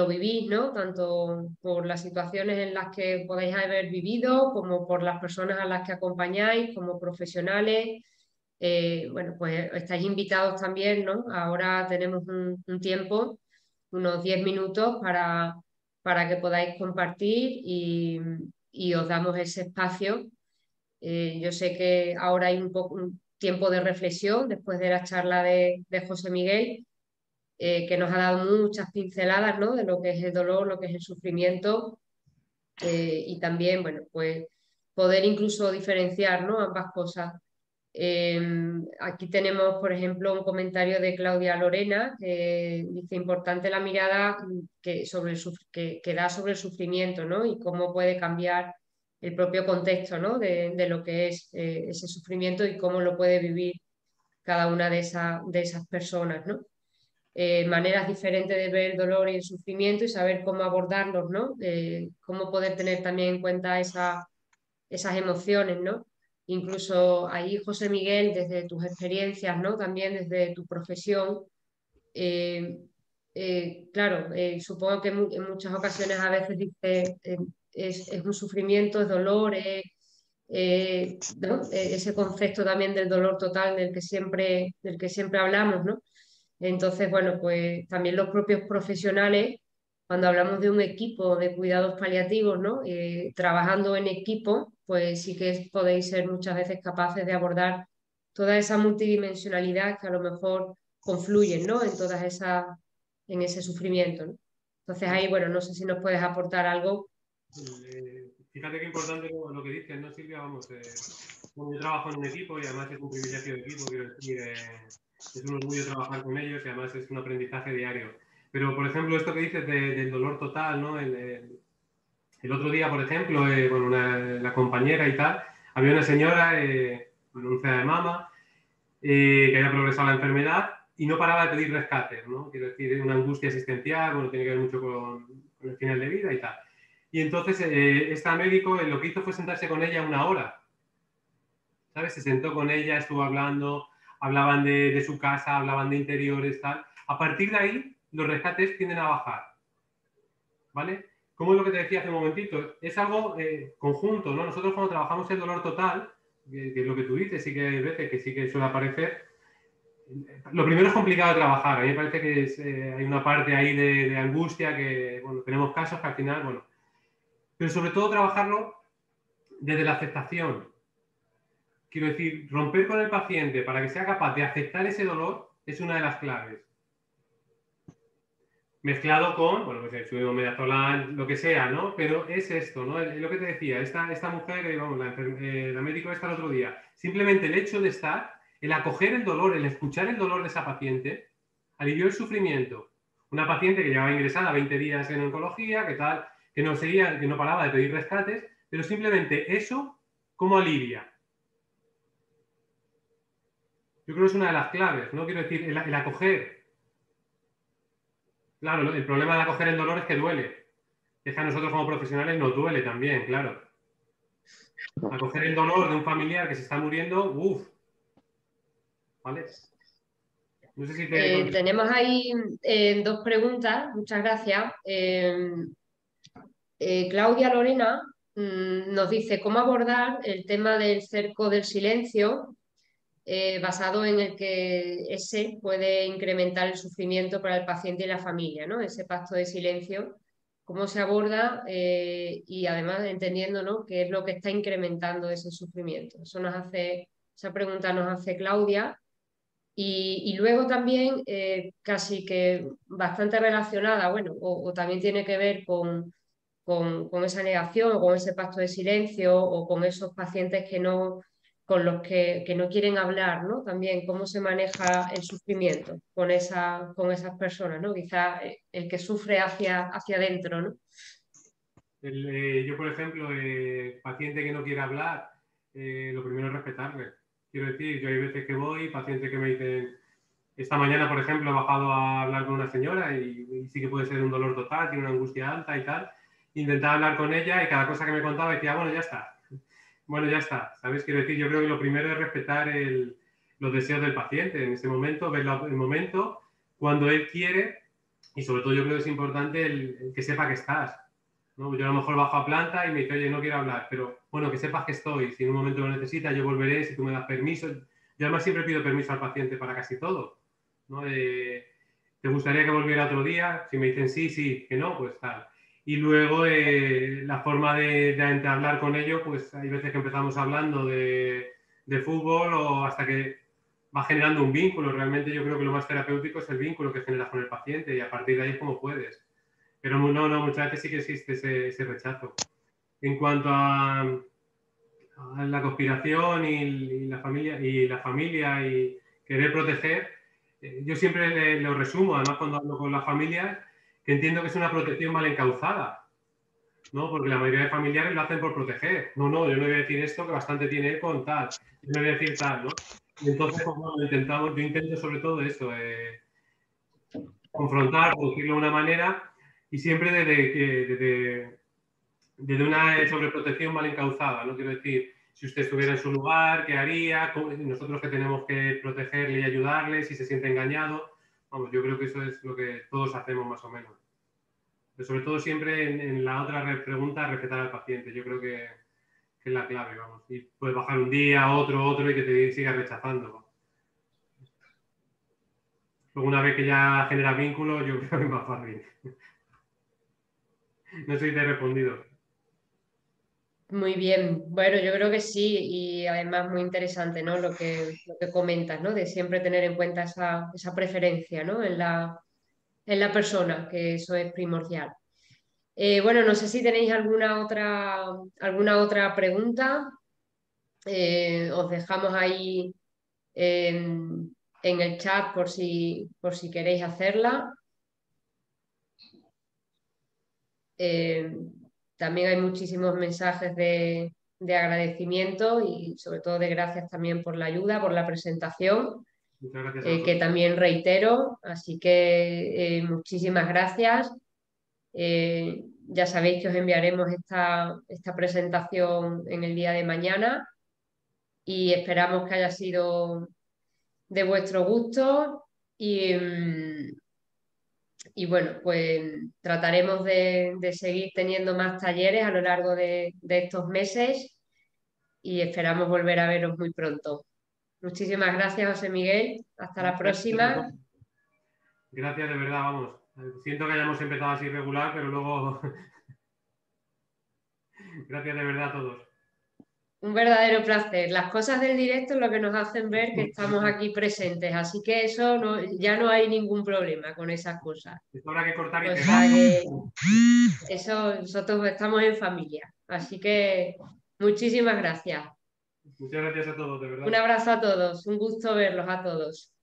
Speaker 1: vivís, ¿no? Tanto por las situaciones en las que podéis haber vivido, como por las personas a las que acompañáis, como profesionales. Bueno, pues estáis invitados también, ¿no? Ahora tenemos un tiempo, unos 10 minutos para que podáis compartir y os damos ese espacio. Yo sé que ahora hay un tiempo de reflexión después de la charla de José Miguel, que nos ha dado muchas pinceladas, ¿no? De lo que es el dolor, lo que es el sufrimiento y también, bueno, pues poder incluso diferenciar, ¿no? Ambas cosas. Aquí tenemos, por ejemplo, un comentario de Claudia Lorena que dice importante la mirada que da sobre el sufrimiento, ¿no? Y cómo puede cambiar el propio contexto, ¿no? de lo que es ese sufrimiento y cómo lo puede vivir cada una de esas personas, ¿no? Maneras diferentes de ver el dolor y el sufrimiento y saber cómo abordarlos, ¿no? Cómo poder tener también en cuenta esas emociones, ¿no? Incluso ahí, José Miguel, desde tus experiencias, ¿no? También desde tu profesión, eh, claro, supongo que en muchas ocasiones a veces dice es un sufrimiento, es dolor, ¿no? Ese concepto también del dolor total del que siempre hablamos, ¿no? Entonces, bueno, pues también los propios profesionales, cuando hablamos de un equipo de cuidados paliativos, ¿no? Trabajando en equipo, pues sí que podéis ser muchas veces capaces de abordar toda esa multidimensionalidad que a lo mejor confluyen, ¿no? En ese sufrimiento, ¿no? Entonces ahí, bueno, no sé si nos puedes aportar algo.
Speaker 2: Fíjate qué importante lo que dices, ¿no, Silvia? Vamos, yo trabajo en un equipo y además es un privilegio de equipo, quiero decir, es un orgullo trabajar con ellos y además es un aprendizaje diario. Pero, por ejemplo, esto que dices del dolor total, ¿no? El otro día, por ejemplo, bueno, la compañera y tal, había una señora con un de mama que había progresado la enfermedad y no paraba de pedir rescates, ¿no? Quiero decir, una angustia existencial, bueno, tiene que ver mucho con el final de vida y tal. Y entonces esta médico lo que hizo fue sentarse con ella 1 hora, ¿sabes? Se sentó con ella, estuvo hablando, hablaban de su casa, hablaban de interiores, tal. A partir de ahí, los rescates tienden a bajar, ¿vale? Como es lo que te decía hace un momentito, es algo conjunto, ¿no? Nosotros cuando trabajamos el dolor total, que es lo que tú dices, sí que hay veces que sí que suele aparecer, lo primero es complicado de trabajar. A mí me parece que hay una parte ahí de angustia que, bueno, tenemos casos que al final, bueno, pero sobre todo trabajarlo desde la aceptación. Quiero decir, romper con el paciente para que sea capaz de aceptar ese dolor es una de las claves. Mezclado con, bueno, pues el sudimedazolán, lo que sea, ¿no? Pero es esto, ¿no? Es lo que te decía, esta mujer, vamos, la médico esta el otro día, simplemente el hecho de estar, el acoger el dolor, el escuchar el dolor de esa paciente, alivió el sufrimiento. Una paciente que llevaba ingresada 20 días en oncología, que tal, que no paraba de pedir rescates, pero simplemente eso, ¿cómo alivia? Yo creo que es una de las claves, ¿no? Quiero decir, el acoger. Claro, el problema de acoger el dolor es que duele. Es que a nosotros como profesionales nos duele también, claro. Acoger el dolor de un familiar que se está muriendo, uff. ¿Vale? No sé si
Speaker 1: tenemos ahí 2 preguntas, muchas gracias. Claudia Lorena nos dice cómo abordar el tema del cerco del silencio, basado en el que ese puede incrementar el sufrimiento para el paciente y la familia, ¿no? Ese pacto de silencio, cómo se aborda y además entendiendo, ¿no? qué es lo que está incrementando ese sufrimiento. Esa pregunta nos hace Claudia. Y luego también, casi que bastante relacionada, bueno, o también tiene que ver con esa negación o con ese pacto de silencio o con esos pacientes con los que no quieren hablar, ¿no? También cómo se maneja el sufrimiento con esas personas, ¿no? Quizás el que sufre hacia adentro, ¿no?
Speaker 2: Yo, por ejemplo, paciente que no quiere hablar, lo primero es respetarle. Quiero decir, yo hay veces que voy, pacientes que me dicen, esta mañana, por ejemplo, he bajado a hablar con una señora y sí que puede ser un dolor total, tiene una angustia alta y tal. Intentaba hablar con ella y cada cosa que me contaba decía, bueno, ya está. Bueno, ya está. ¿Sabes? Quiero decir, yo creo que lo primero es respetar los deseos del paciente en ese momento, ver el momento, cuando él quiere, y sobre todo yo creo que es importante el que sepa que estás, ¿no? Yo a lo mejor bajo a planta y me dice, oye, no quiero hablar, pero bueno, que sepas que estoy. Si en un momento lo necesitas, yo volveré, si tú me das permiso. Yo además siempre pido permiso al paciente para casi todo, ¿no? ¿Te gustaría que volviera otro día? Si me dicen sí, sí, que no, pues tal. Y luego la forma de hablar con ellos, pues hay veces que empezamos hablando de fútbol o hasta que va generando un vínculo. Realmente yo creo que lo más terapéutico es el vínculo que generas con el paciente y a partir de ahí es como puedes. Pero no, muchas veces sí que existe ese rechazo. En cuanto a la conspiración y la familia y querer proteger, yo siempre lo resumo, además cuando hablo con las familias, que entiendo que es una protección mal encauzada, ¿no? Porque la mayoría de familiares lo hacen por proteger. No, yo no voy a decir esto, que bastante tiene él con tal. Yo no voy a decir tal, ¿no? Y entonces, pues, bueno, yo intento sobre todo eso, confrontar, por decirlo de una manera, y siempre desde una sobreprotección mal encauzada, ¿no? Quiero decir, si usted estuviera en su lugar, ¿qué haría? Nosotros que tenemos que protegerle y ayudarle, si se siente engañado. Vamos, yo creo que eso es lo que todos hacemos más o menos. Pero sobre todo siempre en la otra pregunta, respetar al paciente. Yo creo que es la clave, vamos. Y puedes bajar un día, otro y que te siga rechazando, ¿no? Luego una vez que ya genera vínculo, yo creo que es más fácil. No sé si te he respondido.
Speaker 1: Muy bien, bueno, yo creo que sí, y además muy interesante, ¿no? Lo que comentas, ¿no? De siempre tener en cuenta esa preferencia, ¿no? En la persona, que eso es primordial. Bueno, no sé si tenéis alguna otra pregunta. Os dejamos ahí en el chat por si queréis hacerla. También hay muchísimos mensajes de agradecimiento y sobre todo de gracias también por la ayuda, por la presentación,
Speaker 2: Muchas gracias
Speaker 1: que también reitero. Así que muchísimas gracias. Ya sabéis que os enviaremos esta presentación en el día de mañana y esperamos que haya sido de vuestro gusto y bueno, pues trataremos de seguir teniendo más talleres a lo largo de estos meses y esperamos volver a veros muy pronto. Muchísimas gracias, José Miguel. Hasta la próxima.
Speaker 2: Gracias, de verdad, vamos. Siento que hayamos empezado así regular, pero luego... Gracias de verdad a todos.
Speaker 1: Un verdadero placer. Las cosas del directo es lo que nos hacen ver que estamos aquí presentes, así que eso ya no hay ningún problema con esas cosas.
Speaker 2: Esto habrá que cortar y
Speaker 1: O
Speaker 2: pegar.
Speaker 1: sea que eso, nosotros estamos en familia, así que muchísimas gracias.
Speaker 2: Muchas gracias a todos, de verdad.
Speaker 1: Un abrazo a todos, un gusto verlos a todos.